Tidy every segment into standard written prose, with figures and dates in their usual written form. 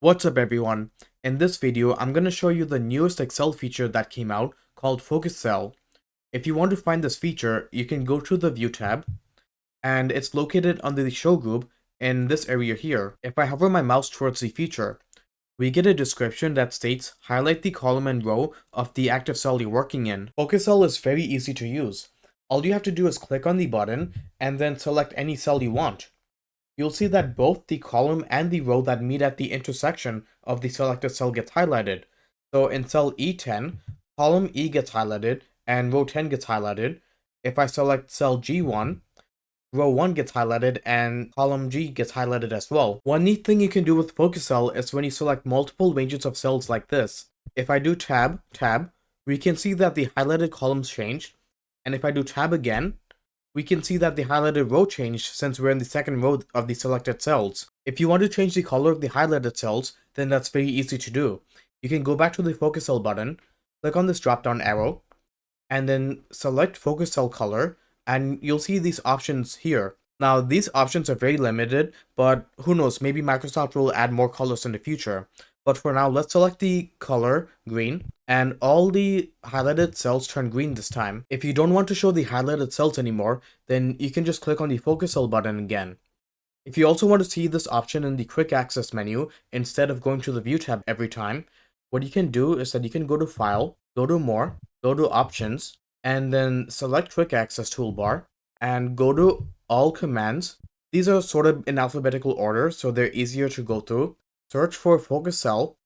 What's up everyone? In this video, I'm going to show you the newest Excel feature that came out called Focus Cell. If you want to find this feature, you can go to the View tab, and it's located under the Show group in this area here. If I hover my mouse towards the feature, we get a description that states, highlight the column and row of the active cell you're working in. Focus Cell is very easy to use. All you have to do is click on the button and then select any cell you want. You'll see that both the column and the row that meet at the intersection of the selected cell gets highlighted. So in cell E10, column E gets highlighted and row 10 gets highlighted. If I select cell G1, row 1 gets highlighted and column G gets highlighted as well. One neat thing you can do with Focus Cell is when you select multiple ranges of cells like this. If I do tab, we can see that the highlighted columns changed, and if I do tab again, we can see that the highlighted row changed since we're in the second row of the selected cells. If you want to change the color of the highlighted cells, then that's very easy to do. You can go back to the Focus Cell button, click on this drop down arrow, and then select Focus Cell Color, and you'll see these options here. Now, these options are very limited, but who knows, maybe Microsoft will add more colors in the future. But for now, let's select the color green, and all the highlighted cells turn green this time. If you don't want to show the highlighted cells anymore, then you can just click on the Focus Cell button again. If you also want to see this option in the Quick Access menu, instead of going to the View tab every time, what you can do is that you can go to File, go to More, go to Options, and then select Quick Access toolbar, and go to All Commands. These are sort of in alphabetical order, so they're easier to go through. Search for Focus Cell,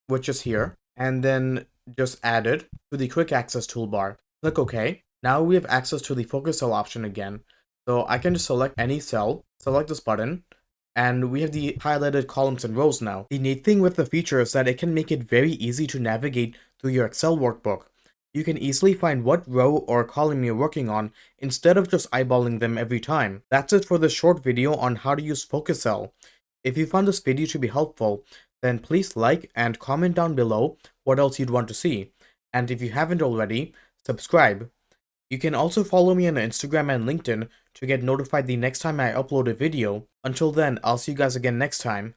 which is here, and then just add it to the Quick Access toolbar. Click OK. Now we have access to the Focus Cell option again. So I can just select any cell, select this button, and we have the highlighted columns and rows now. The neat thing with the feature is that it can make it very easy to navigate through your Excel workbook. You can easily find what row or column you're working on instead of just eyeballing them every time. That's it for this short video on how to use Focus Cell. If you found this video to be helpful, then please like and comment down below what else you'd want to see. And if you haven't already, subscribe. You can also follow me on Instagram and LinkedIn to get notified the next time I upload a video. Until then, I'll see you guys again next time.